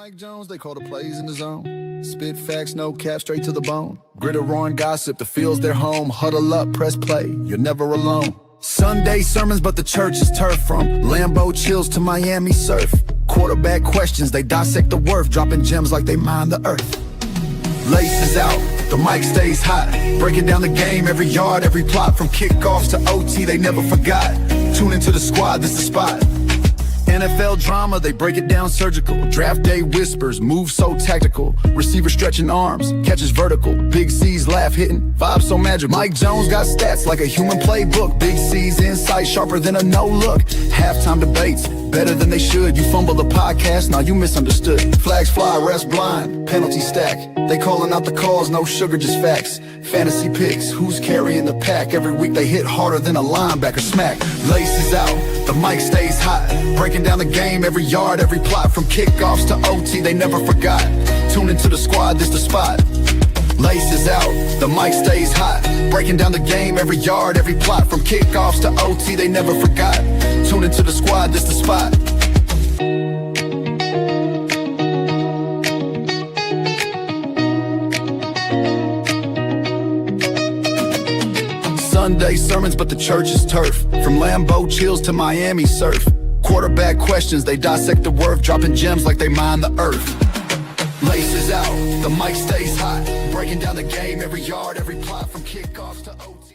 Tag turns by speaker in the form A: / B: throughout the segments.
A: Mike Jones, they call the plays in the zone. Spit facts, no cap, straight to the bone. Gritter, roaring gossip, the field's their home. Huddle up, press play, you're never alone. Sunday sermons, but the church is turf. From Lambeau chills to Miami surf. Quarterback questions, they dissect the worth. Dropping gems like they mine the earth. Laces out, the mic stays hot. Breaking down the game, every yard, every plot. From kickoffs to OT, they never forgot. Tune into the squad, this the spot. NFL drama, they break it down surgical. Draft day whispers, moves so tactical. Receiver stretching arms, catches vertical. Big C's laugh hitting, vibes so magical. Mike Jones got stats like a human playbook. Big C's insight sharper than a no look. Halftime debates, better than they should. You fumble the podcast, now you misunderstood. Flags fly, refs blind, penalty stack. They calling out the calls, no sugar, just facts. Fantasy picks, who's carrying the pack? Every week they hit harder than a linebacker smack. Laces out, the mic stays hot. Breaking down the game, every yard, every plot. From kickoffs to OT, they never forgot. Tune into the squad, this the spot. Laces out, the mic stays hot. Breaking down the game, every yard, every plot. From kickoffs to OT, they never forgot. Tune into the squad, this the spot. Sunday sermons, but the church is turf. From Lambeau chills to Miami surf. Quarterback questions, they dissect the worth. Dropping gems like they mine the earth. Laces out, the mic stays hot. Breaking down the game, every yard, every plot. From kickoffs to OT.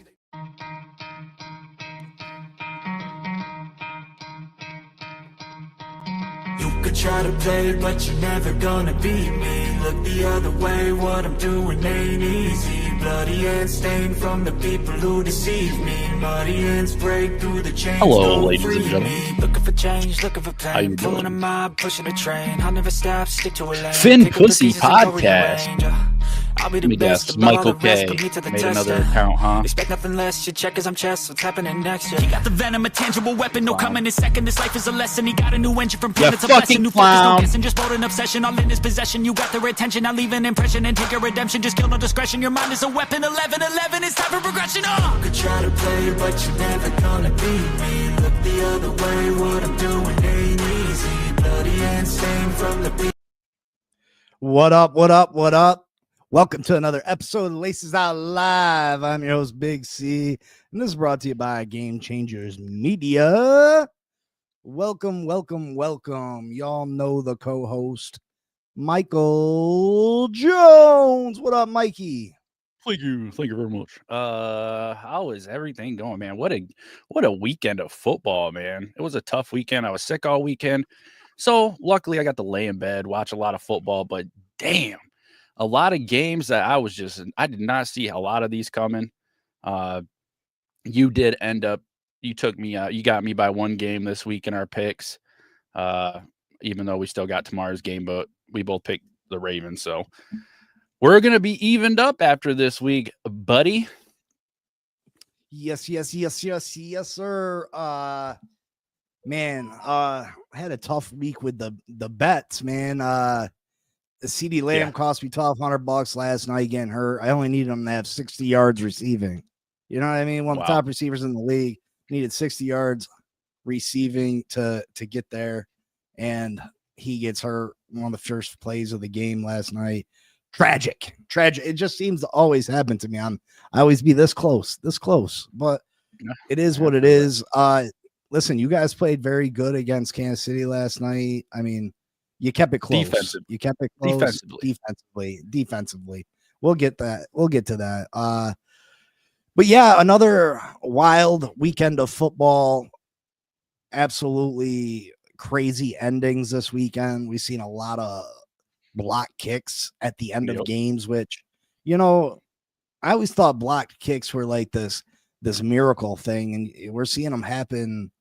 B: You could try to play, but you're never gonna beat me. Look the other way, what I'm doing ain't easy. Bloody hands stained from the people who deceive me. Muddy hands break through the chains.
C: Hello, ladies and gentlemen.
B: Looking for change, looking for
C: How you
B: pain. Pulling a
C: doing?
B: mob, pushing a train. I'll never stop, stick to a lane.
C: Finn
B: Pick up the
C: Pussy
B: pieces and go
C: Podcast.
B: rearrange. I'll be
C: Let
B: the
C: me
B: best,
C: guess,
B: but all
C: Michael
B: the rest
C: K
B: put me to the
C: made
B: test,
C: another
B: yeah.
C: account, huh?
B: Expect nothing less, you check as I'm chest. What's happening next? Yeah. He got the venom, a tangible weapon. No coming in second. This life is a lesson. He got a new engine from planets of
C: fucking
B: blessing. New focus, no
C: clown.
B: guessing. Just bold an obsession. All in his possession. You got their attention. Now leave an impression and take your redemption. Just kill no discretion. Your mind is a weapon. 11-11. It's time for progression. You could try to play, but you're never gonna beat me. Look the other way. What I'm doing ain't easy. Bloody hands stained from the beat.
D: What up? What up? What up? Welcome to another episode of Laces Out Live. I'm your host, Big C, and this is brought to you by Game Changers Media. Welcome, welcome, welcome. Y'all know the co-host, Michael Jones. What up, Mikey?
C: Thank you very much. How is everything going, man? What a weekend of football, man. It was a tough weekend. I was sick all weekend, so luckily I got to lay in bed, watch a lot of football. But damn, a lot of games that I did not see a lot of these coming. You did end up, you got me by one game this week in our picks. Even though we still got tomorrow's game, but we both picked the Ravens, so we're gonna be evened up after this week, buddy.
D: Yes, sir. Man, I had a tough week with the bets, man. CD Lamb cost me $1,200 last night getting hurt. I only needed him to have 60 yards receiving. You know what I mean? One of the top receivers in the league needed 60 yards receiving to get there, and he gets hurt. One of the first plays of the game last night. Tragic. It just seems to always happen to me. I always be this close, but it is what it is. Listen, you guys played very good against Kansas City last night. I mean, you kept it close. You kept it close. Defensively. We'll get to that. But yeah, another wild weekend of football. Absolutely crazy endings this weekend. We've seen a lot of block kicks at the end of games, which, you know, I always thought block kicks were like this miracle thing, and we're seeing them happen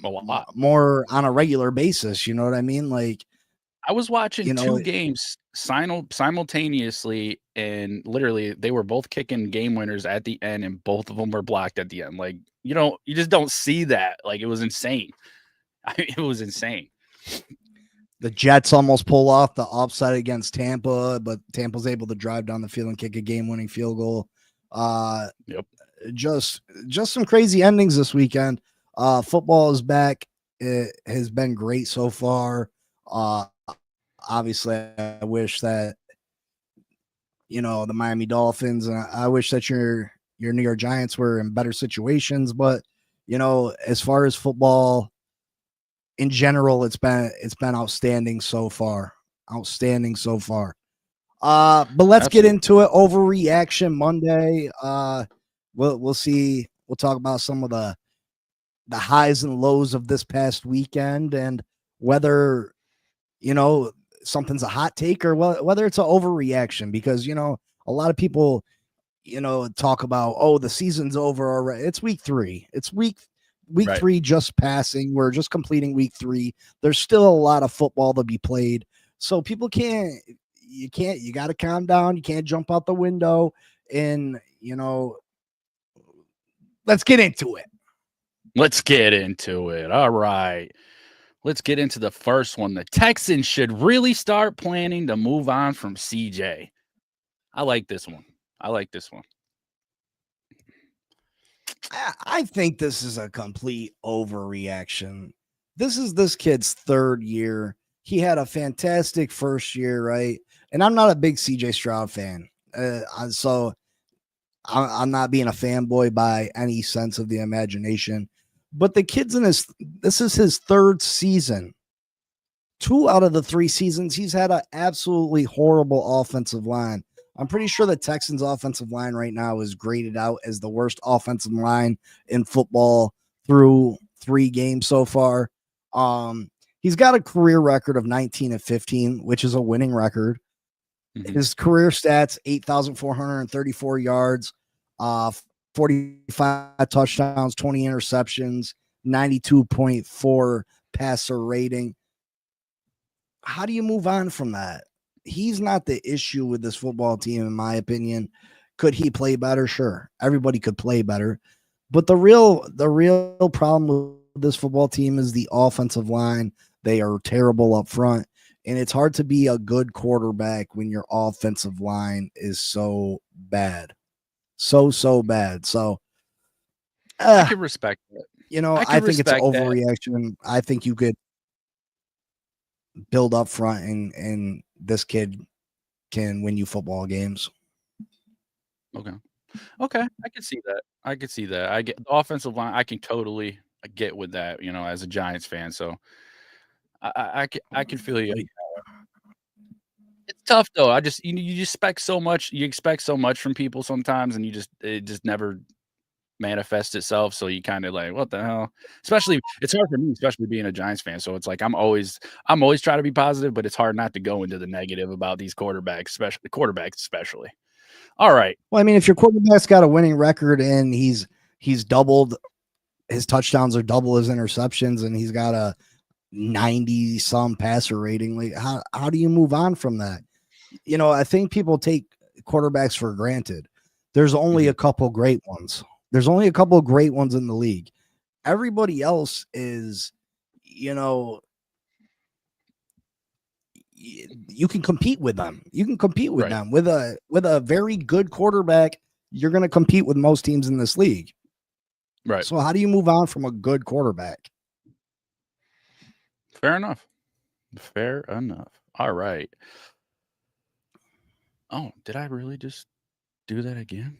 C: A lot
D: more on a regular basis. You know what I mean? Like,
C: I was watching two games simultaneously, and literally they were both kicking game winners at the end, and both of them were blocked at the end. Like, you just don't see that. Like, it was insane. It was insane.
D: The Jets almost pull off the offside against Tampa, but Tampa's able to drive down the field and kick a game-winning field goal. Just some crazy endings this weekend. Football is back. It has been great so far. obviously, I wish that, the Miami Dolphins, and I wish that your New York Giants were in better situations. But, as far as football in general, it's been outstanding so far. Outstanding so far. But let's get into it. Overreaction Monday. We'll see. We'll talk about some of the highs and lows of this past weekend, and whether something's a hot take or whether it's an overreaction, because a lot of people talk about, the season's over already. It's week 3. It's week
C: Right.
D: 3 just passing. We're just completing week 3. There's still a lot of football to be played, so people you got to calm down. You can't jump out the window, and let's get into it.
C: Let's get into it. All right. Let's get into the first one. The Texans should really start planning to move on from CJ. I like this one.
D: I think this is a complete overreaction. This is this kid's 3rd year. He had a fantastic first year, right? And I'm not a big CJ Stroud fan. So I'm not being a fanboy by any sense of the imagination. But the kid's this is his 3rd season. 2 out of the 3 seasons, he's had an absolutely horrible offensive line. I'm pretty sure the Texans' offensive line right now is graded out as the worst offensive line in football through 3 games so far. He's got a career record of 19-15, which is a winning record. Mm-hmm. His career stats: 8,434 yards, 45 touchdowns, 20 interceptions, 92.4 passer rating. How do you move on from that? He's not the issue with this football team, in my opinion. Could he play better? Sure. Everybody could play better. But the real problem with this football team is the offensive line. They are terrible up front. And it's hard to be a good quarterback when your offensive line is so bad. So bad. So
C: I can respect that.
D: I think it's an overreaction. I think you could build up front, and this kid can win you football games.
C: Okay. I can see that. I get the offensive line. I can totally get with that, as a Giants fan. So I can feel you. It's tough though. You just expect so much. You expect so much from people sometimes, and it just never manifests itself. So you kind of like, what the hell? Especially, it's hard for me, especially being a Giants fan. So it's like I'm always trying to be positive, but it's hard not to go into the negative about these quarterbacks, especially. All right.
D: Well, I mean, if your quarterback's got a winning record and he's doubled his touchdowns or double his interceptions, and he's got a 90-some passer rating, like how do you move on from that? I think people take quarterbacks for granted. There's only a couple great ones. There's only a couple of great ones in the league. Everybody else is, you can compete with them. You can compete with them with a very good quarterback. You're going to compete with most teams in this league.
C: Right.
D: So how do you move on from a good quarterback?
C: Fair enough. All right. Oh, did I really just do that again?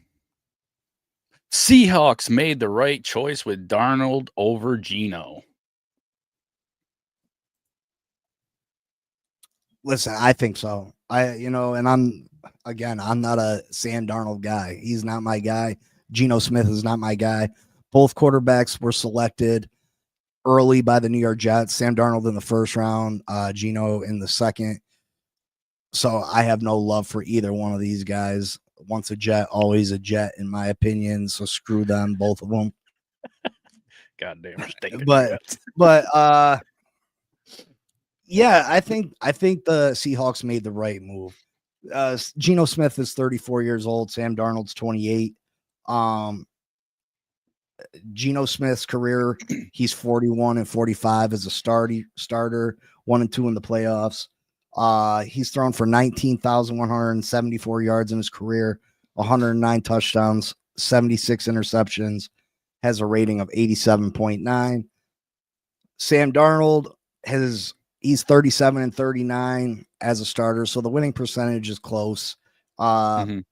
C: Seahawks made the right choice with Darnold over Geno.
D: Listen, I think so. And I'm not a Sam Darnold guy. He's not my guy. Geno Smith is not my guy. Both quarterbacks were selected early by the New York Jets. Sam Darnold in the 1st round, Geno in the 2nd. So I have no love for either one of these guys. Once a Jet, always a Jet, in my opinion. So screw them, both of them.
C: Goddamn.
D: Yeah, I think the Seahawks made the right move. Geno Smith is 34 years old. Sam Darnold's 28. Geno Smith's career, he's 41-45 as a starter, 1-2 in the playoffs. He's thrown for 19,174 yards in his career, 109 touchdowns, 76 interceptions, has a rating of 87.9. Sam Darnold has He's 37 and 39 as a starter, so the winning percentage is close.
C: Mhm.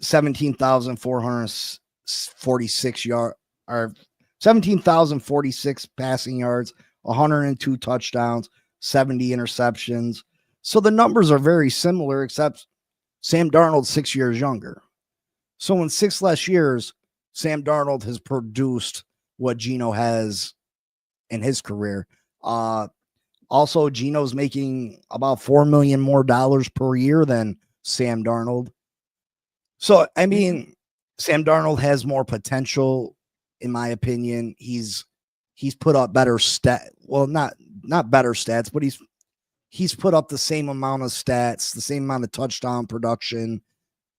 D: 17,446 yard or 17,046 passing yards, 102 touchdowns, 70 interceptions. So the numbers are very similar, except Sam Darnold's 6 years younger. So in 6 less years, Sam Darnold has produced what Geno has in his career. Also, Geno's making about $4 million more per year than Sam Darnold. So, I mean, Sam Darnold has more potential, in my opinion. He's put up better not better stats, but he's put up the same amount of stats, the same amount of touchdown production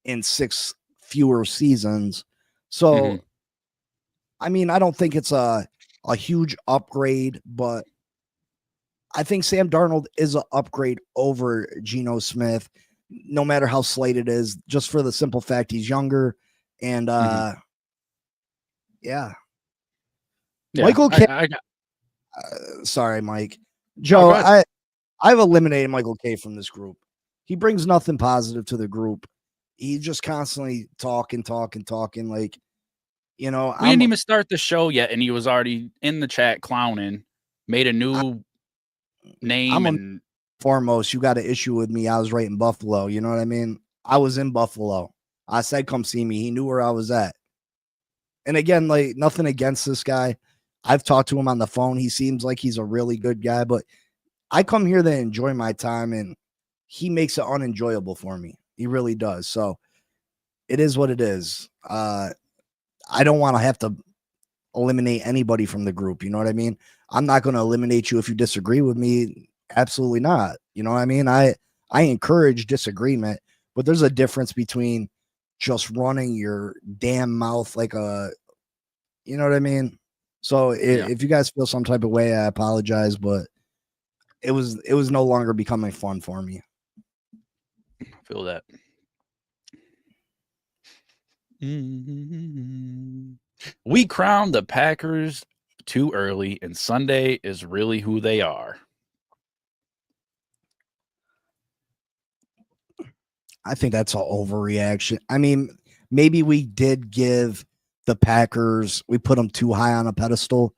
D: in 6 fewer seasons. So, I mean, I don't think it's a huge upgrade, but I think Sam Darnold is an upgrade over Geno Smith, no matter how slight it is, just for the simple fact he's younger. And yeah. Michael K. Sorry, Mike. Joe, I've eliminated Michael K from this group. He brings nothing positive to the group. He just constantly talking. Like, you know,
C: we didn't even start the show yet, and he was already in the chat clowning, made a new name.
D: Foremost, you got an issue with me. I was right in Buffalo. You know what I mean? I was in Buffalo. I said, come see me. He knew where I was at. And again, like, nothing against this guy. I've talked to him on the phone. He seems like he's a really good guy, but I come here to enjoy my time, and he makes it unenjoyable for me. He really does. So it is what it is. I don't want to have to eliminate anybody from the group. You know what I mean? I'm not going to eliminate you if you disagree with me. Absolutely not. You know what I mean? I encourage disagreement, but there's a difference between just running your damn mouth like a, you know what I mean? So if you guys feel some type of way, I apologize, but it was no longer becoming fun for me.
C: I feel that. We crowned the Packers too early, and Sunday is really who they are.
D: I think that's an overreaction. I mean, maybe we did give the Packers, we put them too high on a pedestal,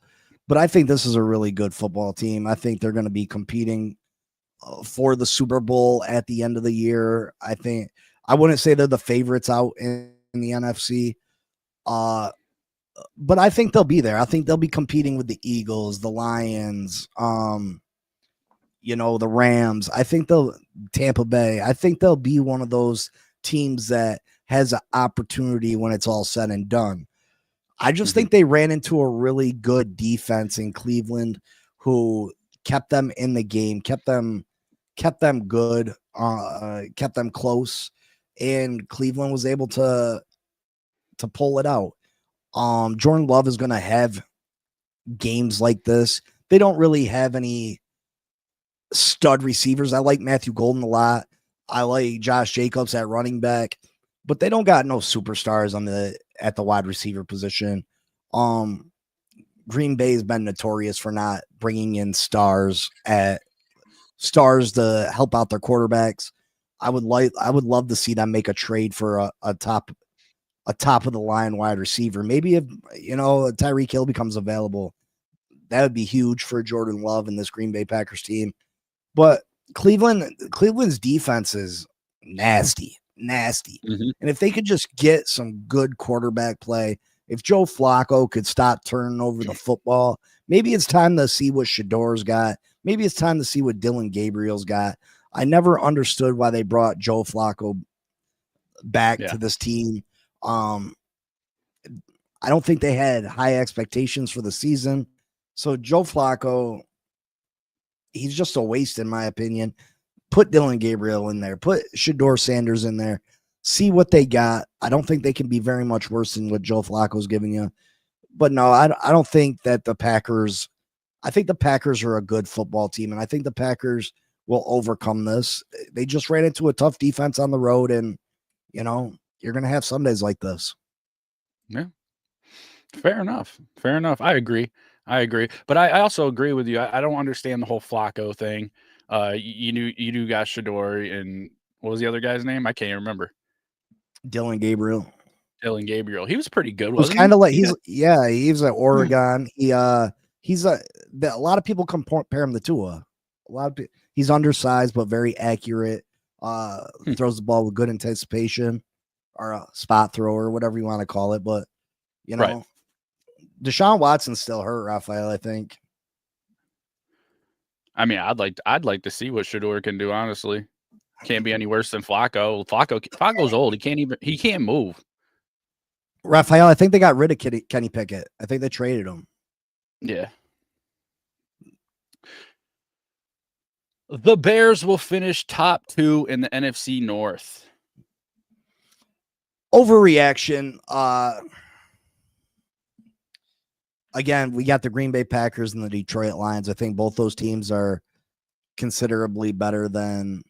D: but I think this is a really good football team. I think they're going to be competing for the Super Bowl at the end of the year. I wouldn't say they're the favorites out in the NFC, but I think they'll be there. I think they'll be competing with the Eagles, the Lions, the Rams. I think Tampa Bay. I think they'll be one of those teams that has an opportunity when it's all said and done. I just think they ran into a really good defense in Cleveland, who kept them in the game, kept them good, kept them close, and Cleveland was able to pull it out. Jordan Love is going to have games like this. They don't really have any stud receivers. I like Matthew Golden a lot. I like Josh Jacobs at running back, but they don't got no superstars at the wide receiver position. Green Bay has been notorious for not bringing in stars to help out their quarterbacks. I would love to see them make a trade for a top of the line wide receiver. Maybe if Tyreek Hill becomes available, that would be huge for Jordan Love and this Green Bay Packers team. But Cleveland's defense is nasty. And if they could just get some good quarterback play, if Joe Flacco could stop turning over the football, maybe it's time to see what Shador's got. Maybe it's time to see what Dylan Gabriel's got. I never understood why they brought Joe Flacco back to this team. I don't think they had high expectations for the season. So Joe Flacco, he's just a waste in my opinion. Put Dylan Gabriel in there. Put Shador Sanders in there. See what they got. I don't think they can be very much worse than what Joe Flacco's giving you. But no, I don't think that the Packers – I think the Packers are a good football team, and I think the Packers will overcome this. They just ran into a tough defense on the road, and, you're going to have Sundays like this.
C: Yeah. Fair enough. I agree. I agree, but I also agree with you. I don't understand the whole Flacco thing. You got Shador, and what was the other guy's name? I can't remember.
D: Dillon Gabriel.
C: Dillon Gabriel. He was pretty good,
D: It was
C: wasn't
D: kind
C: he?
D: of like he was at Oregon. He's a lot of people compare him to Tua. He's undersized but very accurate. Throws the ball with good anticipation, or a spot thrower, whatever you want to call it. But you know,
C: Right.
D: Deshaun Watson's still hurt, Raphael, I think.
C: I mean, I'd like to see what Shador can do. Honestly, can't be any worse than Flacco. Flacco's old. He can't move.
D: Raphael, I think they got rid of Kenny Pickett. I think they traded him.
C: Yeah. The Bears will finish top 2 in the NFC North.
D: Overreaction. Again, we got the Green Bay Packers and the Detroit Lions. I think both those teams are considerably better than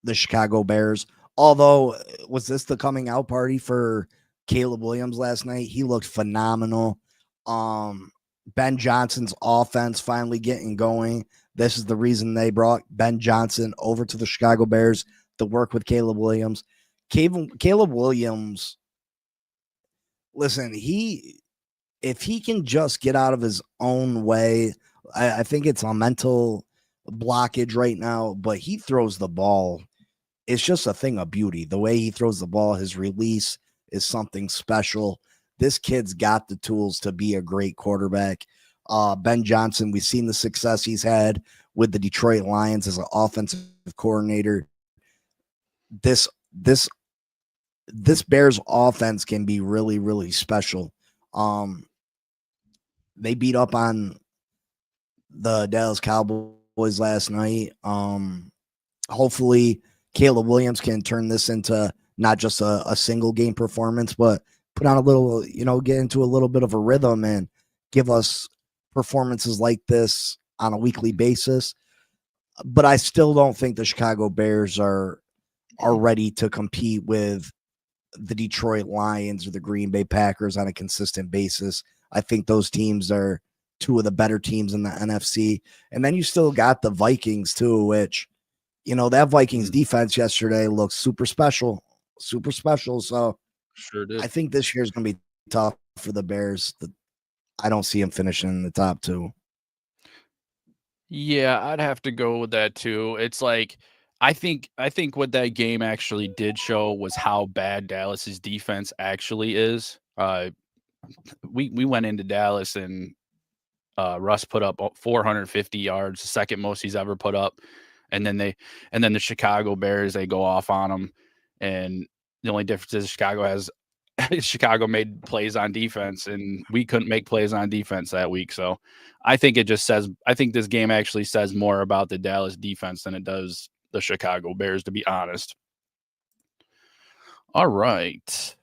D: the Chicago Bears. Although, was this the coming out party for Caleb Williams last night? He looked phenomenal. Ben Johnson's offense finally getting going. This is the reason they brought Ben Johnson over to the Chicago Bears to work with Caleb Williams. Caleb Williams, listen, if he can just get out of his own way, I think it's a mental blockage right now, but he throws the ball. It's just a thing of beauty. The way he throws the ball, his release is something special. This kid's got the tools to be a great quarterback. Ben Johnson, we've seen the success he's had with the Detroit Lions as an offensive coordinator. This Bears offense can be really, really special. They beat up on the Dallas Cowboys last night. Hopefully Caleb Williams can turn this into not just a single game performance, but put on a little, get into a little bit of a rhythm and give us performances like this on a weekly basis. But I still don't think the Chicago Bears are ready to compete with the Detroit Lions or the Green Bay Packers on a consistent basis. I think those teams are two of the better teams in the NFC. And then you still got the Vikings too, which, that Vikings defense yesterday looked super special. So
C: Sure did.
D: I think this year is going to be tough for the Bears. I don't see them finishing in the top 2.
C: Yeah, I'd have to go with that too. It's like I think what that game actually did show was how bad Dallas's defense actually is. We went into Dallas and Russ put up 450 yards, the second most he's ever put up. And then the Chicago Bears, they go off on them. And the only difference is Chicago made plays on defense, and we couldn't make plays on defense that week. So I think this game actually says more about the Dallas defense than it does the Chicago Bears, to be honest. All right.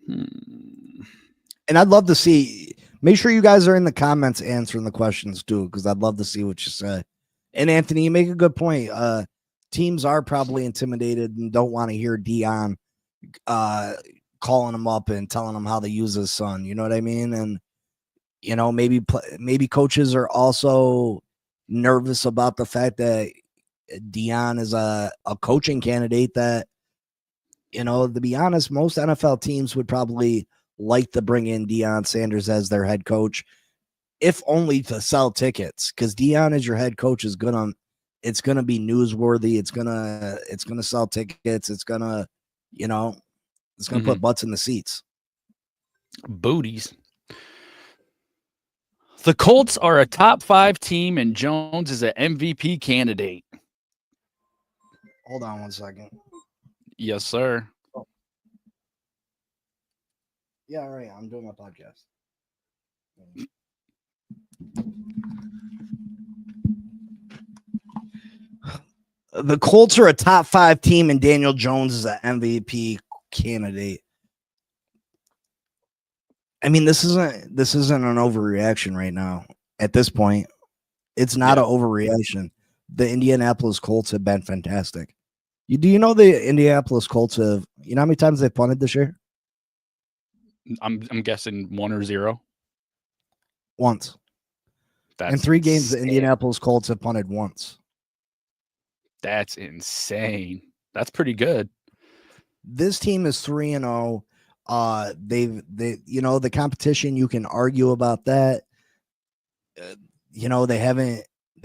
D: And I'd love to see, make sure you guys are in the comments answering the questions too, because I'd love to see what you say. And Anthony, you make a good point. Teams are probably intimidated and don't want to hear Dion calling them up and telling them how they use his son. You know what I mean? And, maybe coaches are also nervous about the fact that Dion is a coaching candidate that, to be honest, most NFL teams would probably like to bring in Deion Sanders as their head coach, if only to sell tickets, because Dion as your head coach it's gonna be newsworthy. It's gonna sell tickets. It's gonna, put butts in the seats.
C: Booties. The Colts are a top 5 team, and Jones is an MVP candidate.
D: Hold on one second.
C: Yes, sir.
D: Yeah, all right. I'm doing my podcast. The Colts are a top 5 team, and Daniel Jones is an MVP candidate. I mean, this isn't an overreaction right now. At this point, it's not an overreaction. The Indianapolis Colts have been fantastic. Do you know the Indianapolis Colts have? You know how many times they've punted this year?
C: I'm guessing 1 or 0.
D: Once.
C: That's
D: In 3 games, the
C: insane.
D: Indianapolis Colts have punted once.
C: That's insane. That's pretty good.
D: This team is 3-0. The competition, you can argue about that. They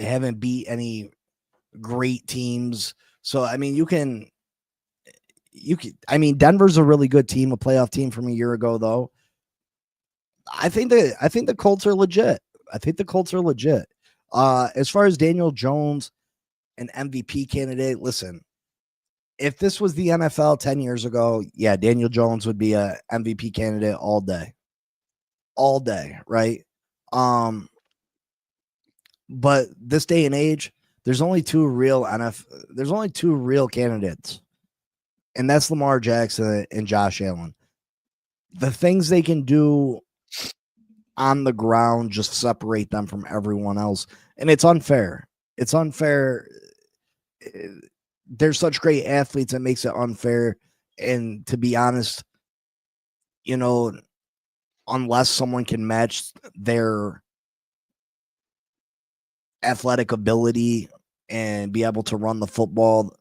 D: haven't beat any great teams. So I mean, Denver's a really good team, a playoff team from a year ago, though. I think the Colts are legit. As far as Daniel Jones, an MVP candidate, listen, if this was the NFL 10 years ago, yeah, Daniel Jones would be a MVP candidate all day, right? But this day and age, there's only two real candidates, and that's Lamar Jackson and Josh Allen. The things they can do on the ground just separate them from everyone else, and it's unfair. They're such great athletes, it makes it unfair. And to be honest, unless someone can match their athletic ability and be able to run the football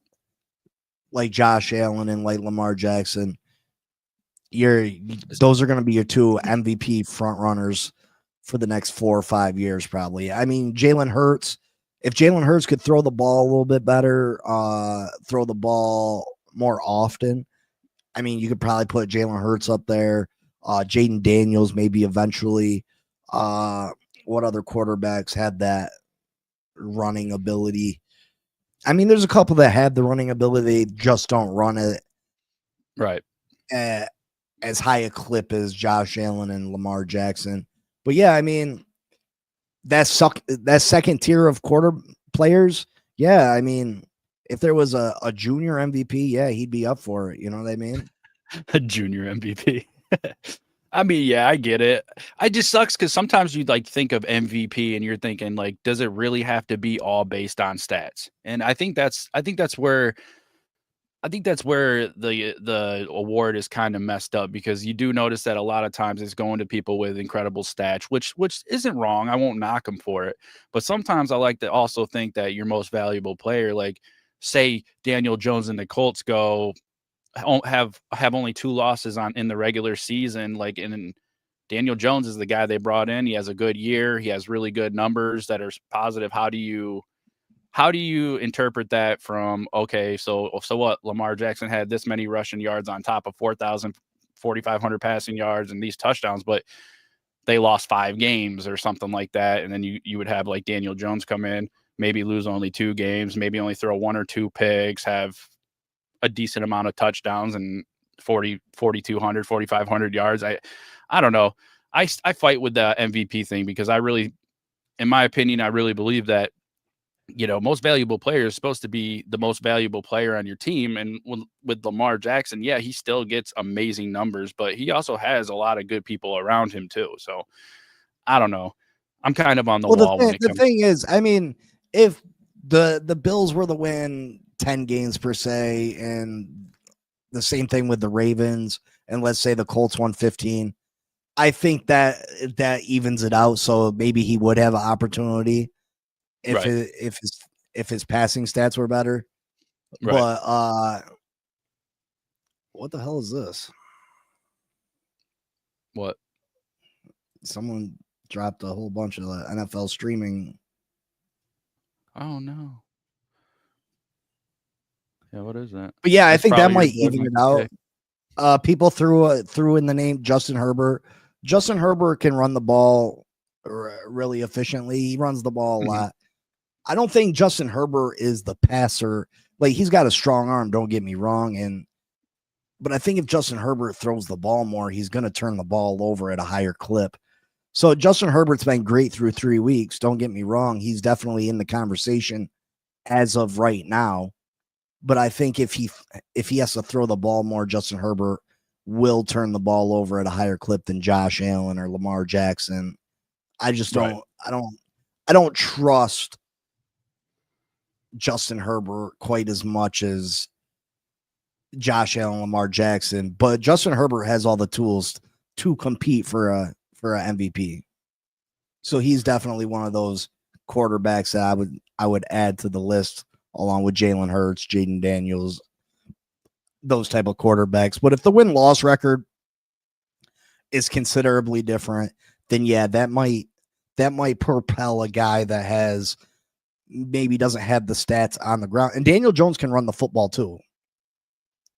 D: like Josh Allen and like Lamar Jackson, those are going to be your two MVP front runners for the next 4 or 5 years, probably. I mean, Jalen Hurts, if Jalen Hurts could throw the ball a little bit better, throw the ball more often, I mean, you could probably put Jalen Hurts up there. Jaden Daniels, maybe eventually. What other quarterbacks had that running ability? I mean, there's a couple that had the running ability, they just don't run it
C: Right.
D: as high a clip as Josh Allen and Lamar Jackson. But yeah, I mean, that second tier of quarter players, yeah, I mean, if there was a junior MVP, yeah, he'd be up for it. You know what I mean?
C: A junior MVP. I mean, yeah, I get it. It just sucks because sometimes you think of MVP and you're thinking does it really have to be all based on stats? And I think that's where the award is kind of messed up, because you do notice that a lot of times it's going to people with incredible stats, which isn't wrong. I won't knock them for it. But sometimes I like to also think that your most valuable player, say Daniel Jones and the Colts have only 2 losses in the regular season, and Daniel Jones is the guy they brought in. He has a good year. He has really good numbers that are positive. How do you interpret that from, okay, so what? Lamar Jackson had this many rushing yards on top of 4,500 passing yards and these touchdowns, but they lost 5 games or something like that. And then you would have Daniel Jones come in, maybe lose only 2 games, maybe only throw 1 or 2 picks, have a decent amount of touchdowns and 4,200, 4,500 yards. I don't know. I fight with the MVP thing because in my opinion, I really believe that, most valuable player is supposed to be the most valuable player on your team. And with Lamar Jackson, yeah, he still gets amazing numbers, but he also has a lot of good people around him too. So I don't know. I'm kind of on the wall.
D: The thing is, I mean, if the Bills were to win 10 games per se, and the same thing with the Ravens, and let's say the Colts won 15, I think that evens it out. So maybe he would have an opportunity if his passing stats were better. Right. But what the hell is this?
C: What?
D: Someone dropped a whole bunch of NFL streaming.
C: Oh no. Yeah, what is that?
D: But yeah, I think that might even it out. People threw in the name Justin Herbert. Justin Herbert can run the ball really efficiently. He runs the ball a lot. I don't think Justin Herbert is the passer. He's got a strong arm, don't get me wrong. But I think if Justin Herbert throws the ball more, he's going to turn the ball over at a higher clip. So Justin Herbert's been great through 3 weeks. Don't get me wrong. He's definitely in the conversation as of right now. But I think if he has to throw the ball more, Justin Herbert will turn the ball over at a higher clip than Josh Allen or Lamar Jackson. I just don't. Right. I don't trust Justin Herbert quite as much as Josh Allen, Lamar Jackson. But Justin Herbert has all the tools to compete for a MVP. So he's definitely one of those quarterbacks that I would add to the list along with Jalen Hurts, Jaden Daniels, those type of quarterbacks. But if the win-loss record is considerably different, then yeah, that might propel a guy that has maybe doesn't have the stats on the ground. And Daniel Jones can run the football too.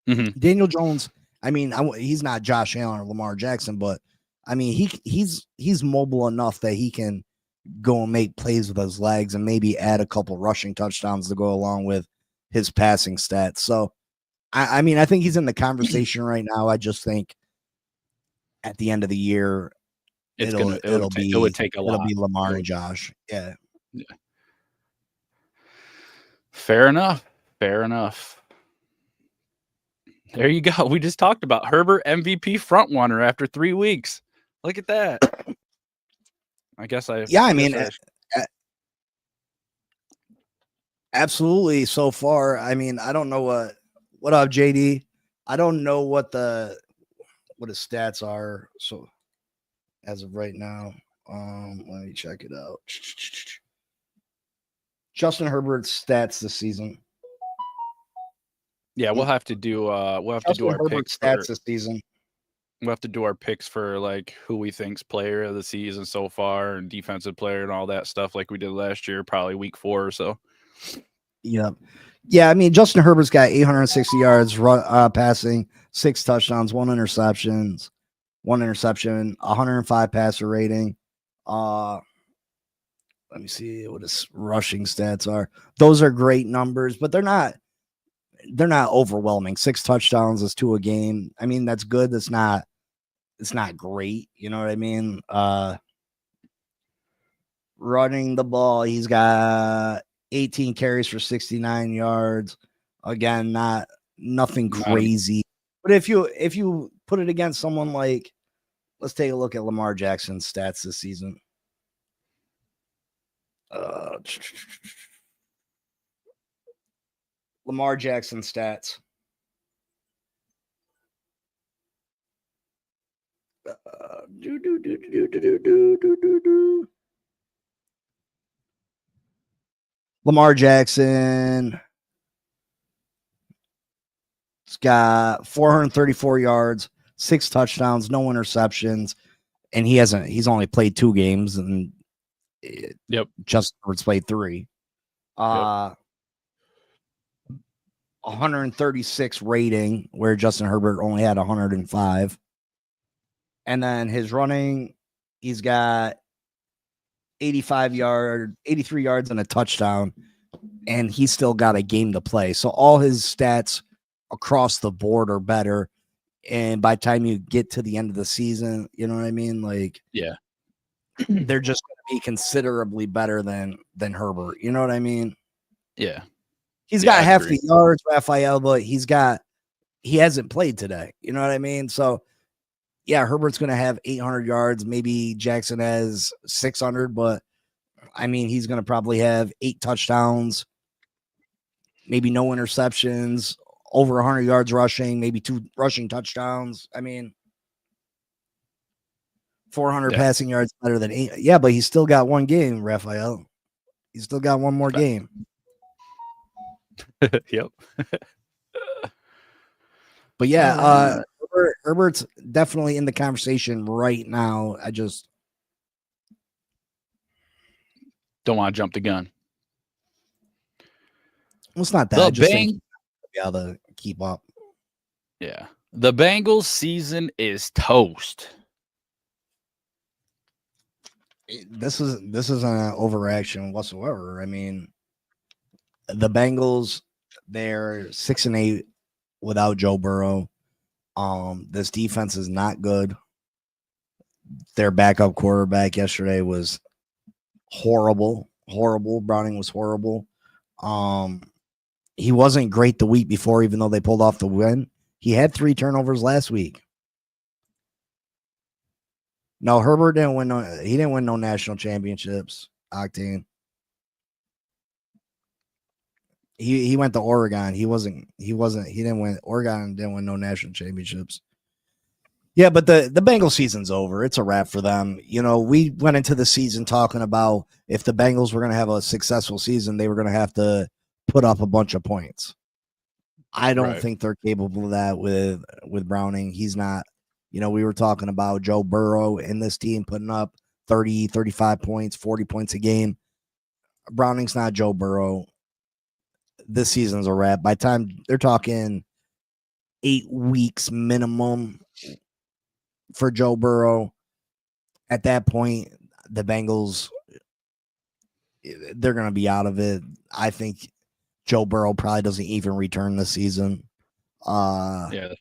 C: Mm-hmm.
D: Daniel Jones, I mean, he's not Josh Allen or Lamar Jackson, but I mean, he's mobile enough that he can go and make plays with his legs and maybe add a couple rushing touchdowns to go along with his passing stats. So, I mean, I think he's in the conversation right now. I just think at the end of the year,
C: It would take a lot.
D: It'll be Lamar and Josh. Yeah.
C: Fair enough. Fair enough. There you go. We just talked about Herbert MVP front runner after 3 weeks. Look at that.
D: Absolutely. So far, I mean, I don't know what up, JD. I don't know what his stats are. So as of right now, let me check it out. Justin Herbert's stats this season.
C: Yeah, we'll have to do our picks
D: stats this season.
C: We'll have to do our picks for like who we think's player of the season so far and defensive player and all that stuff like we did last year, probably week 4 or so.
D: Yep. Yeah, I mean, Justin Herbert's got 860 yards passing, 6 touchdowns, 1 interception, 105 passer rating. Let me see what his rushing stats are. Those are great numbers, but they're not overwhelming. 6 touchdowns is 2 a game. I mean, that's good. It's not great. You know what I mean? Running the ball, he's got 18 carries for 69 yards. Again, nothing crazy. But if you put it against someone like, let's take a look at Lamar Jackson's stats this season. Lamar Jackson stats. Lamar Jackson. He's got 434 yards, 6 touchdowns, no interceptions, and he's only played 2 games, and Justin Herbert's played 3. 136 rating, where Justin Herbert only had 105. And then his running, he's got 83 yards and a touchdown, and he's still got a game to play. So all his stats across the board are better. And by the time you get to the end of the season, you know what I mean? Like,
C: yeah,
D: they're just going to be considerably better than Herbert. You know what I mean?
C: Yeah.
D: He's got half the yards, Raphael, but he hasn't played today. You know what I mean? So, yeah, Herbert's going to have 800 yards. Maybe Jackson has 600, but I mean, he's going to probably have 8 touchdowns, maybe no interceptions, over 100 yards rushing, maybe 2 rushing touchdowns. I mean, 400 passing yards better than 8. Yeah, but he's still got 1 game, Raphael. He's still got 1 more game.
C: Yep.
D: But yeah, Herbert's definitely in the conversation right now. I just
C: don't want to jump the gun.
D: Well, it's not that. I just think be able to keep up.
C: Yeah. The Bengals season is toast.
D: This isn't an overreaction whatsoever. I mean, the Bengals, they're 6-8 without Joe Burrow. This defense is not good. Their backup quarterback yesterday was horrible. Browning was horrible. He wasn't great the week before, even though they pulled off the win. He had 3 turnovers last week. No, Herbert didn't win. He didn't win no national championships. Octane. He went to Oregon. He didn't win. Oregon didn't win no national championships. Yeah, but the Bengals season's over. It's a wrap for them. You know, we went into the season talking about if the Bengals were going to have a successful season, they were going to have to put up a bunch of points. I don't think they're capable of that with Browning. He's not. You know, we were talking about Joe Burrow in this team putting up 30, 35 points, 40 points a game. Browning's not Joe Burrow. This season's a wrap. By the time they're talking 8 weeks minimum for Joe Burrow, at that point, the Bengals, they're going to be out of it. I think Joe Burrow probably doesn't even return this season.
C: Yeah.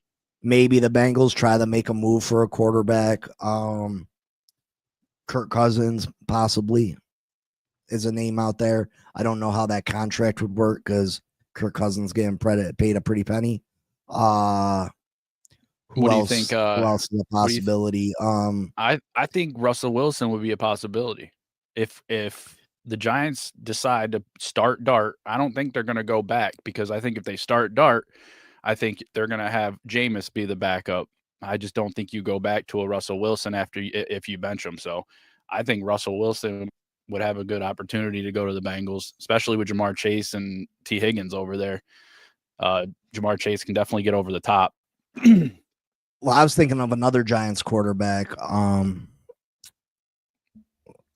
D: Maybe the Bengals try to make a move for a quarterback. Kirk Cousins possibly is a name out there. I don't know how that contract would work because Kirk Cousins getting paid a pretty penny. Who
C: What do you
D: else?
C: think?
D: Who else is a possibility?
C: I think Russell Wilson would be a possibility if the Giants decide to start Dart. I don't think they're going to go back because I think if they start Dart, I think they're going to have Jameis be the backup. I just don't think you go back to a Russell Wilson if you bench him. So I think Russell Wilson would have a good opportunity to go to the Bengals, especially with Jamar Chase and T. Higgins over there. Jamar Chase can definitely get over the top.
D: Well, I was thinking of another Giants quarterback.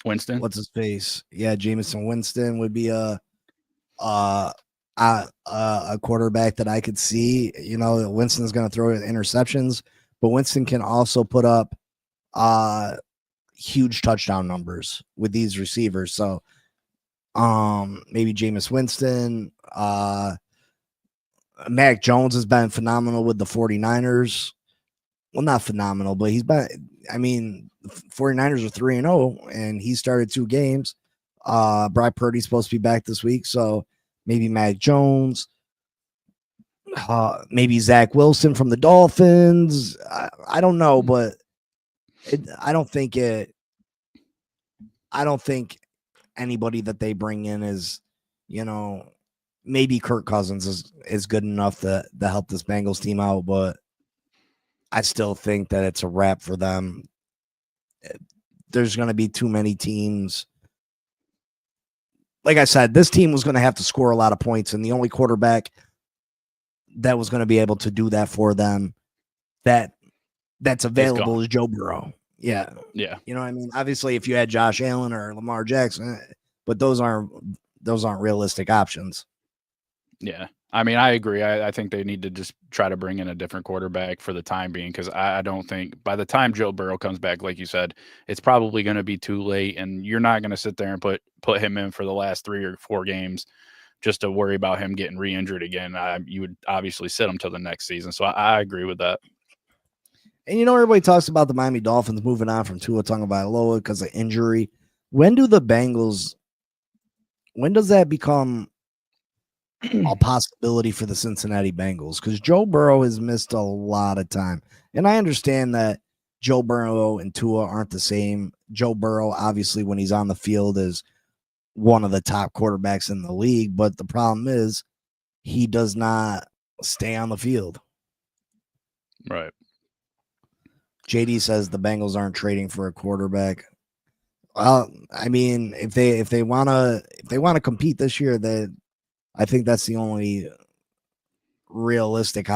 C: Winston.
D: What's his face? Yeah, Jameson Winston would be a quarterback that I could see. You know, Winston's going to throw interceptions, but Winston can also put up huge touchdown numbers with these receivers. So maybe Jameis Winston. Mac Jones has been phenomenal with the 49ers. Well, not phenomenal, but he's been, I mean, 49ers are 3-0 and he started 2 games. Brock Purdy's supposed to be back this week. So maybe Mac Jones, maybe Zach Wilson from the Dolphins. I don't know, but I don't think anybody that they bring in is, you know, maybe Kirk Cousins is good enough to help this Bengals team out, but I still think that it's a wrap for them. There's going to be too many teams. Like I said, this team was going to have to score a lot of points, and the only quarterback that was going to be able to do that for them that's available is Joe Burrow. Yeah.
C: Yeah.
D: You know what I mean? Obviously, if you had Josh Allen or Lamar Jackson, but those aren't realistic options.
C: Yeah. I mean, I agree. I think they need to just try to bring in a different quarterback for the time being because I don't think by the time Joe Burrow comes back, like you said, it's probably going to be too late, and you're not going to sit there and put him in for the last 3 or 4 games just to worry about him getting re-injured again. You would obviously sit him till the next season. So I agree with that.
D: And, you know, everybody talks about the Miami Dolphins moving on from Tua Tagovailoa because of injury. When does that become a possibility for the Cincinnati Bengals? Because Joe Burrow has missed a lot of time. And I understand that Joe Burrow and Tua aren't the same. Joe Burrow, obviously, when he's on the field, is one of the top quarterbacks in the league. But the problem is he does not stay on the field.
C: Right.
D: JD says the Bengals aren't trading for a quarterback. Well, I mean, if they want to compete this year, I think that's the only realistic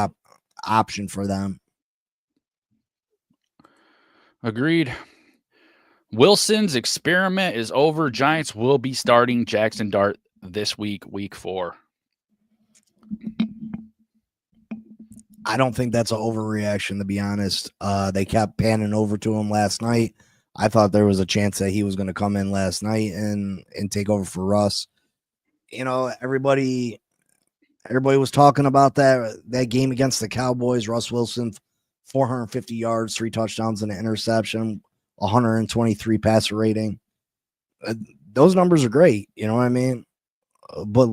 D: option for them.
C: Agreed. Wilson's experiment is over. Giants will be starting Jackson Dart this week, week 4.
D: I don't think that's an overreaction, to be honest. They kept panning over to him last night. I thought there was a chance that he was going to come in last night and take over for Russ. You know, everybody was talking about that game against the Cowboys. Russ Wilson, 450 yards, 3 touchdowns and an interception, 123 passer rating. Those numbers are great. You know what I mean? But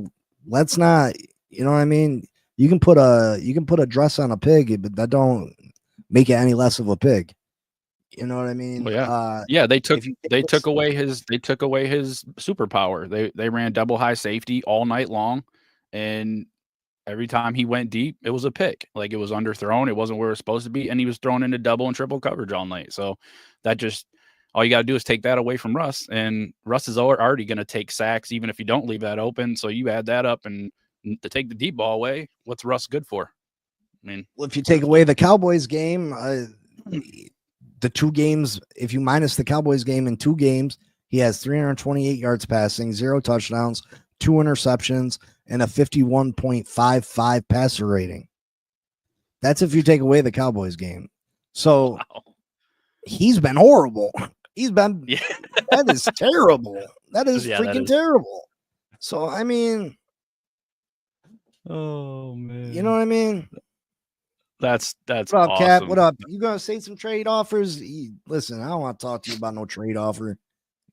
D: let's not, you know what I mean? You can put a dress on a pig, but that don't make it any less of a pig. You know what I mean?
C: Well, yeah. They took away his superpower. They ran double high safety all night long, and Every time he went deep, it was a pick. Like, it was underthrown. It wasn't where it was supposed to be, and he was thrown into double and triple coverage all night. So that just all you got to do is take that away from Russ, and Russ is already going to take sacks even if you don't leave that open. So you add that up, and to take the deep ball away, what's Russ good for? I mean,
D: well, if you take away the Cowboys game, the 2 games, if you minus the Cowboys game in 2 games, he has 328 yards passing, 0 touchdowns, 2 interceptions, and a 51.55 passer rating. That's if you take away the Cowboys game. So
C: wow.
D: He's been horrible. He's been,
C: Yeah.
D: That is terrible. That is
C: Yeah,
D: freaking
C: that is.
D: terrible. So, I mean,
C: Oh man,
D: you know what I mean?
C: that's
D: What up,
C: awesome.
D: Cap? What up? You gonna say some trade offers? Listen, I don't want to talk to you about no trade offer.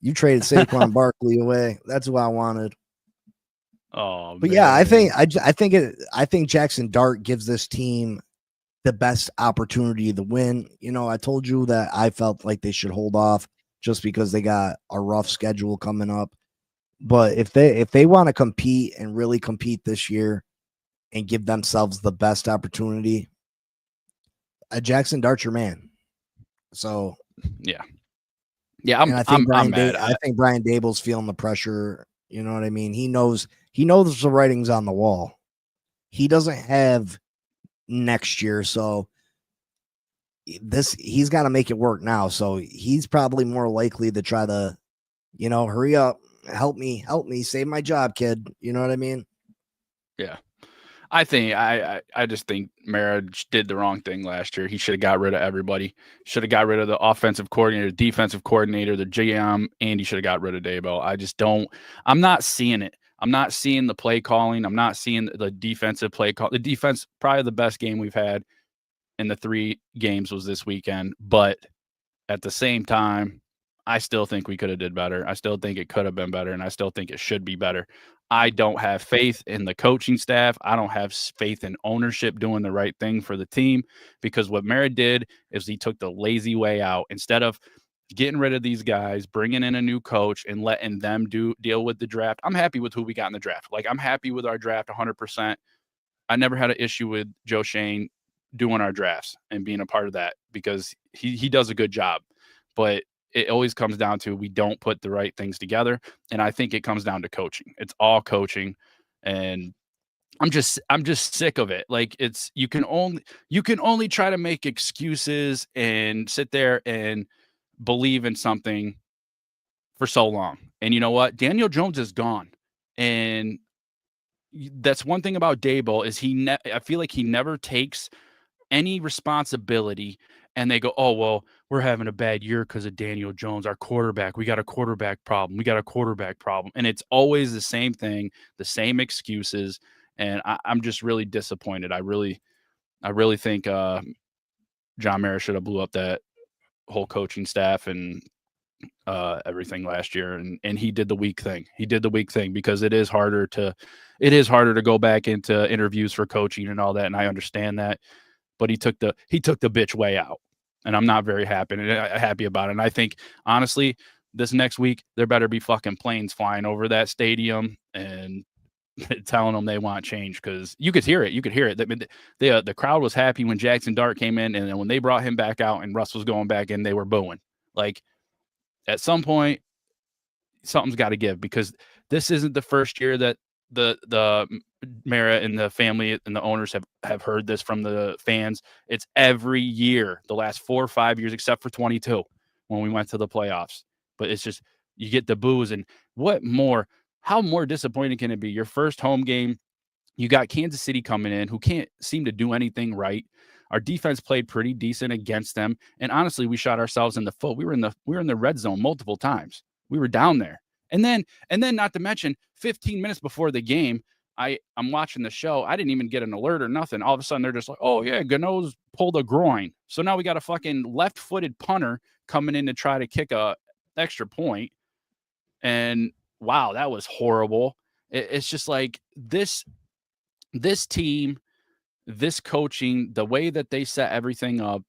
D: You traded Saquon Barkley away. That's what I wanted.
C: Oh,
D: But
C: man.
D: yeah, I think Jackson Dart gives this team the best opportunity to win. You know, I told you that I felt like they should hold off just because they got a rough schedule coming up. But if they want to compete and really compete this year and give themselves the best opportunity, Jackson Dart's your man. So
C: yeah,
D: I think
C: I'm mad.
D: I think Brian Dable's feeling the pressure. You know what I mean? He knows the writing's on the wall. He doesn't have next year, so he's got to make it work now. So he's probably more likely to try to, hurry up, help me, save my job, kid. You know what I mean?
C: Yeah. I just think Marriage did the wrong thing last year. He should have got rid of everybody. Should have got rid of the offensive coordinator, defensive coordinator, the GM, and he should have got rid of Daboll. I'm not seeing it. I'm not seeing the play calling. I'm not seeing the defensive play call. The defense, probably the best game we've had in the 3 games was this weekend. But at the same time, I still think we could have did better. I still think it could have been better, and I still think it should be better. I don't have faith in the coaching staff. I don't have faith in ownership doing the right thing for the team, because what Merritt did is he took the lazy way out. Instead of getting rid of these guys, bringing in a new coach and letting them deal with the draft. I'm happy with who we got in the draft. Like, I'm happy with our draft 100%. I never had an issue with Joe Schoen doing our drafts and being a part of that, because he does a good job. But it always comes down to we don't put the right things together. And I think it comes down to coaching. It's all coaching. And I'm just sick of it. Like, you can only try to make excuses and sit there and believe in something for so long. And you know what? Daniel Jones is gone. And that's one thing about Daboll is I feel like he never takes any responsibility, and they go, oh, well, we're having a bad year because of Daniel Jones, our quarterback. We got a quarterback problem. And it's always the same thing, the same excuses. And I'm just really disappointed. I really think John Mara should have blew up that whole coaching staff and everything last year. And he did the weak thing. Because it is harder to go back into interviews for coaching and all that. And I understand that. But he took the bitch way out, and I'm not very happy about it. And I think, honestly, this next week there better be fucking planes flying over that stadium and telling them they want change, because you could hear it. The crowd was happy when Jackson Dart came in, and then when they brought him back out and Russ was going back in, they were booing. Like, at some point, something's got to give, because this isn't the first year that the Mara and the family and the owners have heard this from the fans. It's every year, the last 4 or 5 years, except for 22 when we went to the playoffs. But it's just, you get the boos, and how more disappointing can it be? Your first home game, you got Kansas City coming in, who can't seem to do anything right. Our defense played pretty decent against them, and honestly, we shot ourselves in the foot. We were in the red zone multiple times. We were down there. And then not to mention, 15 minutes before the game, I'm watching the show. I didn't even get an alert or nothing. All of a sudden, they're just like, oh, yeah, Gano's pulled a groin. So now we got a fucking left-footed punter coming in to try to kick a extra point. And, wow, that was horrible. It's just like this team this coaching, the way that they set everything up,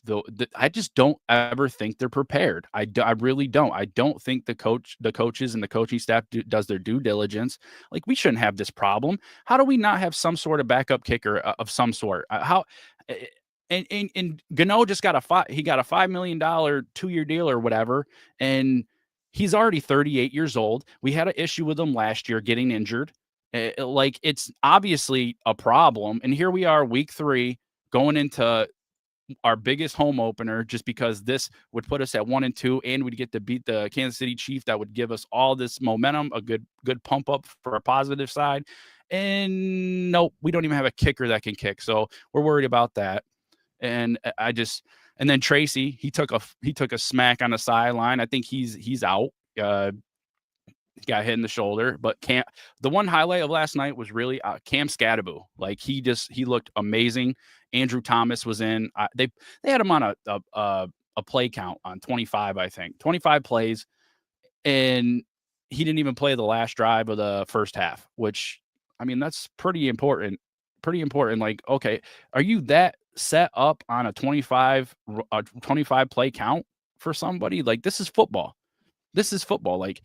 C: I just don't ever think they're prepared. I really don't. I don't think the coaches and the coaching staff does their due diligence. Like, we shouldn't have this problem. How do we not have some sort of backup kicker of some sort? And Gano just got a $5 million 2-year deal or whatever, and he's already 38 years old. We had an issue with him last year getting injured. Like, it's obviously a problem. And here we are, week 3, going into our biggest home opener, just because this would put us at 1-2, and we'd get to beat the Kansas City Chiefs. That would give us all this momentum, a good pump up for a positive side. And no, we don't even have a kicker that can kick. So we're worried about that. And and then Tracy, he took a smack on the sideline. I think he's out. Got hit in the shoulder, but the one highlight of last night was really Cam Skattebo. Like, he looked amazing. Andrew Thomas was in. They had him on a play count on 25, I think 25 plays, and he didn't even play the last drive of the first half, which, I mean, that's pretty important. Like, okay, are you that set up on a 25 play count for somebody? Like, this is football. Like,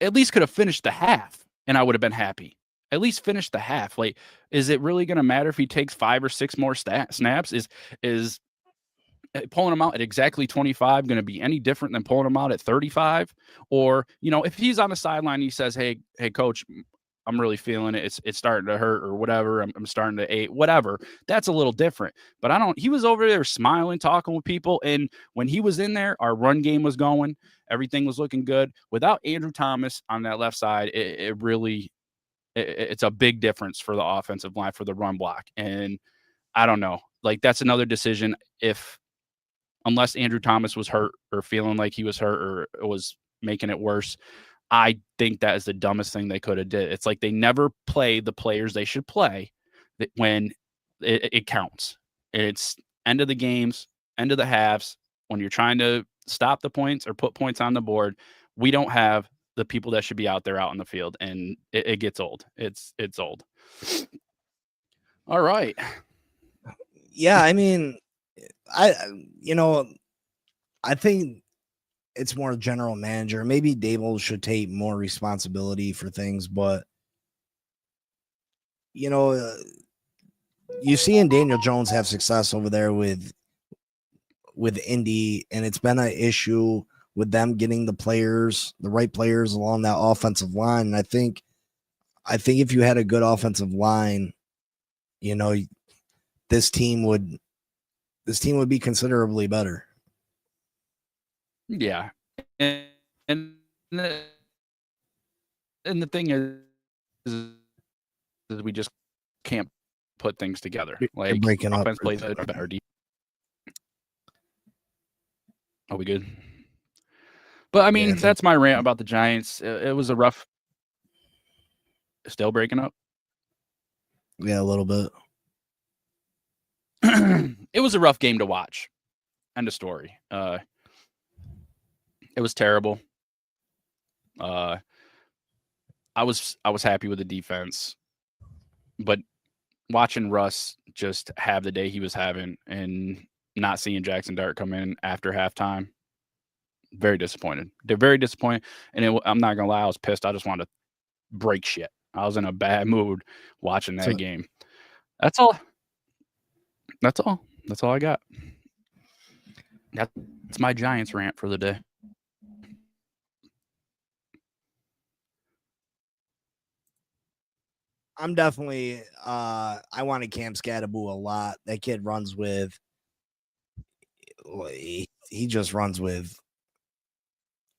C: at least could have finished the half and I would have been happy. At least finish the half. Like, is it really going to matter if he takes 5 or 6 more snaps? Is pulling him out at exactly 25 going to be any different than pulling him out at 35? Or, if he's on the sideline, he says, hey, coach, I'm really feeling it. It's starting to hurt or whatever. I'm starting to ache, whatever. That's a little different. But he was over there smiling, talking with people. And when he was in there, our run game was going. Everything was looking good. Without Andrew Thomas on that left side, it's a big difference for the offensive line, for the run block. And I don't know. Like, that's another decision. Unless Andrew Thomas was hurt or feeling like he was hurt or was making it worse, I think that is the dumbest thing they could have did. It's like they never play the players they should play when it counts. It's end of the games, end of the halves, when you're trying to stop the points or put points on the board. We don't have the people that should be out there out in the field, and it gets old. It's old. All right.
D: Yeah, I mean, I think it's more general manager. Maybe Dable should take more responsibility for things, but you see in Daniel Jones have success over there with Indy, and it's been an issue with them getting the right players along that offensive line. And I think if you had a good offensive line, this team would be considerably better.
C: Yeah. And the thing is we just can't put things together. Like,
D: you're breaking
C: offense
D: up.
C: plays better. Are we good? But I mean, that's my rant about the Giants. It was a rough. Still breaking up?
D: Yeah, a little bit.
C: It was a rough game to watch. End of story. It was terrible. I was happy with the defense, but watching Russ just have the day he was having and not seeing Jackson Dart come in after halftime, very disappointed. They're very disappointed, and I'm not gonna lie, I was pissed. I just wanted to break shit. I was in a bad mood watching that game. That's all. That's all I got. That's my Giants rant for the day.
D: I'm definitely I wanted Cam Skattebo a lot. That kid runs with he just runs with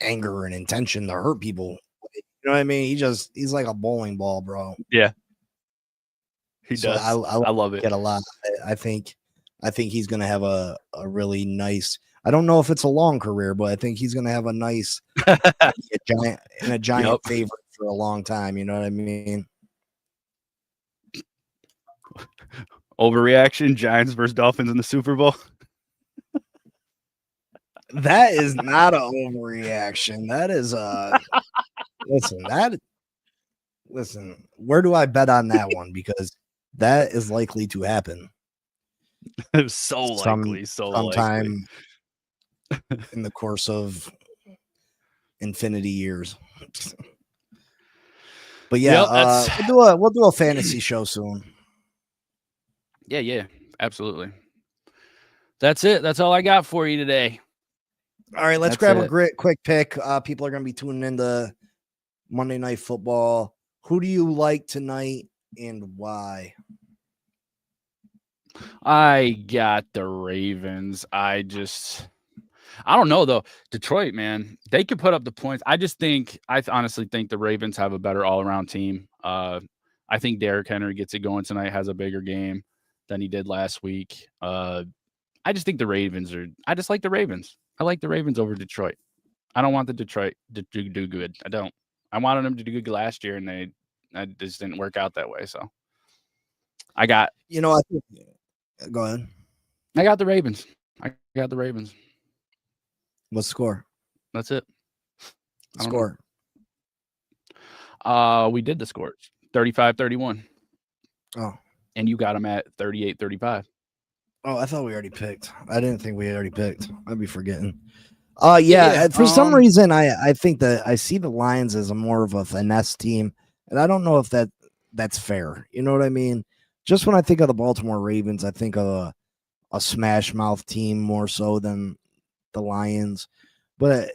D: anger and intention to hurt people. You know what I mean? He's like a bowling ball, bro.
C: Yeah. He
D: So
C: does. I love it.
D: Get a lot. I think he's gonna have a really nice. I don't know if it's a long career, but I think he's gonna have a nice a giant favorite for a long time. You know what I mean?
C: Overreaction, Giants versus Dolphins in the Super Bowl.
D: That is not an overreaction. That is listen, where do I bet on that one? Because that is likely to happen.
C: Sometime
D: in the course of infinity years. But yeah, we'll do a fantasy show soon.
C: Yeah, absolutely. That's it. That's all I got for you today.
D: All right, let's grab a quick pick. People are going to be tuning into Monday Night Football. Who do you like tonight and why?
C: I got the Ravens. I don't know, though. Detroit, man, they could put up the points. I honestly think the Ravens have a better all-around team. I think Derrick Henry gets it going tonight, has a bigger game than he did last week. I just think I just like the Ravens. I like the Ravens over Detroit. I don't want the Detroit to do good. I don't. I wanted them to do good last year, and it just didn't work out that way. So I got.
D: I think. Go ahead.
C: I got the Ravens. What's
D: the score?
C: That's it.
D: Score.
C: We did the scores. 35-31.
D: Oh.
C: And you got them at 38-35.
D: Oh, I thought we already picked. I didn't think we had already picked. I'd be forgetting. For some reason, I think that I see the Lions as more of a finesse team, and I don't know if that's fair. You know what I mean? Just when I think of the Baltimore Ravens, I think of a smash mouth team more so than the Lions. But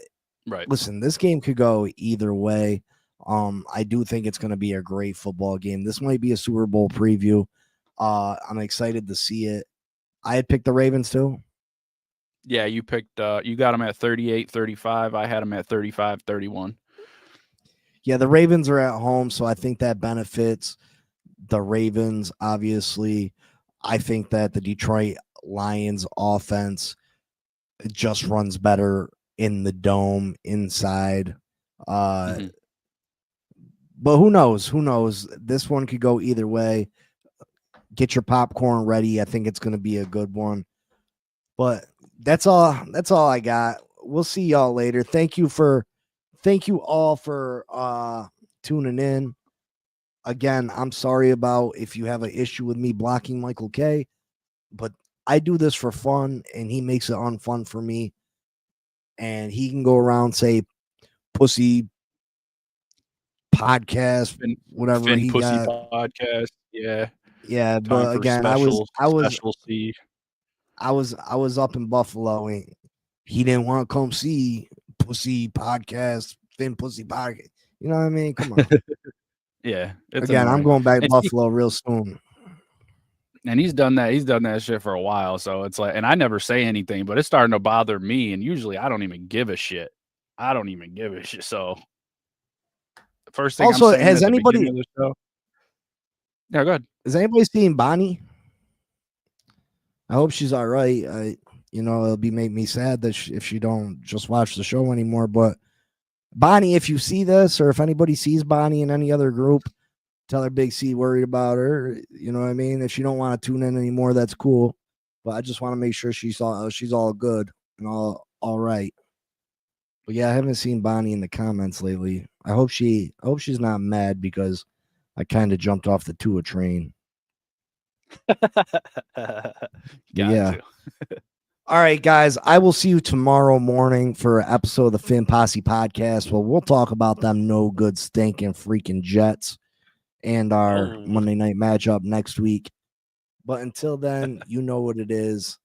C: right.
D: Listen, this game could go either way. I do think it's going to be a great football game. This might be a Super Bowl preview. I'm excited to see it. I had picked the Ravens too.
C: Yeah, you picked. You got them at 38-35. I had them at 35-31.
D: Yeah, the Ravens are at home, so I think that benefits the Ravens. Obviously, I think that the Detroit Lions offense just runs better in the dome inside. But who knows? Who knows? This one could go either way. Get your popcorn ready. I think it's going to be a good one. But that's all I got. We'll see y'all later. Thank you all for tuning in. Again, I'm sorry about if you have an issue with me blocking Michael K, but I do this for fun and he makes it unfun for me. And he can go around say pussy podcast, whatever he
C: pussy
D: got.
C: Podcast. Yeah.
D: Yeah, but again, I was up in Buffalo and he didn't want to come see pussy podcast, Finn pussy podcast. You know what I mean? Come on.
C: Yeah.
D: Again, I'm going back to Buffalo real soon.
C: And he's done that. He's done that shit for a while. So it's like, and I never say anything, but it's starting to bother me. And usually I don't even give a shit. So first thing
D: also,
C: I'm saying
D: has
C: at
D: anybody?
C: The beginning of the show, yeah, go ahead.
D: Has anybody seen Bonnie? I hope she's all right. It'll make me sad that if she don't just watch the show anymore. But Bonnie, if you see this, or if anybody sees Bonnie in any other group, tell her Big C worried about her. You know what I mean? If she don't want to tune in anymore, that's cool. But I just want to make sure she's all good and all right. But yeah, I haven't seen Bonnie in the comments lately. I hope she's not mad because I kind of jumped off the Tua train. Yeah. All right, guys. I will see you tomorrow morning for an episode of the Finn Posse podcast. Well, we'll talk about them no good stinking freaking Jets and our Monday night matchup next week. But until then, you know what it is.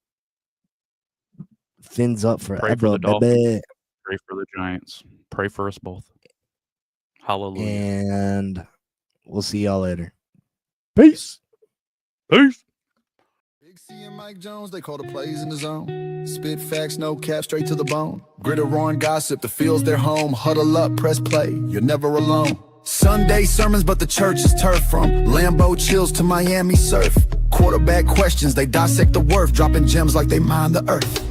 D: Finn's up for
C: Pray for the Dolphins. Pray for the Giants. Pray for us both. Hallelujah.
D: And we'll see y'all later. Peace.
A: Big C and Mike Jones, they call the plays in the zone. Spit facts, no cap, straight to the bone. Gritter, roaring gossip, the field's their home. Huddle up, press play, you're never alone. Sunday sermons, but the church is turf. From Lambeau chills to Miami surf. Quarterback questions, they dissect the worth. Dropping gems like they mine the earth.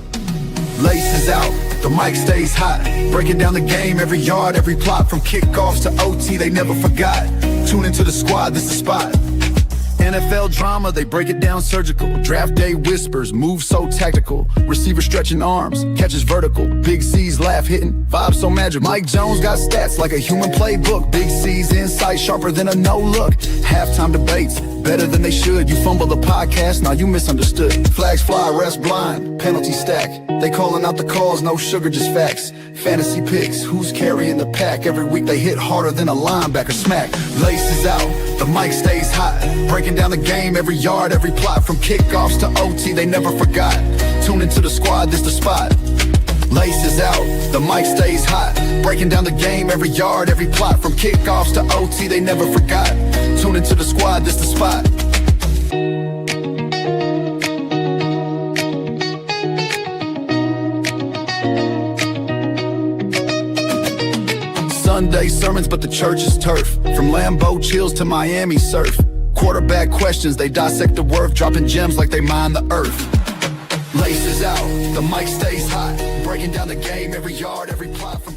A: Laces out, the mic stays hot. Breaking down the game, every yard, every plot. From kickoffs to OT, they never forgot. Tune into the squad, this is the spot. NFL drama, they break it down surgical. Draft day whispers, moves so tactical. Receiver stretching arms, catches vertical. Big C's laugh hitting, vibes so magical. Mike Jones got stats like a human playbook. Big C's insight sharper than a no look. Halftime debates, better than they should. You fumble the podcast, now you misunderstood. Flags fly, refs blind, penalty stack. They calling out the calls, no sugar, just facts. Fantasy picks, who's carrying the pack? Every week they hit harder than a linebacker smack. Laces out, the mic stays hot, breaking down the game, every yard, every plot. From kickoffs to OT, they never forgot. Tune into the squad, this the spot. Laces out, the mic stays hot, breaking down the game, every yard, every plot. From kickoffs to OT, they never forgot. Tune into the squad, this the spot. Sunday sermons, but the church is turf. From Lambeau chills to Miami surf. Quarterback questions, they dissect the worth, dropping gems like they mine the earth. Laces out, the mic stays hot, breaking down the game, every yard, every plot. From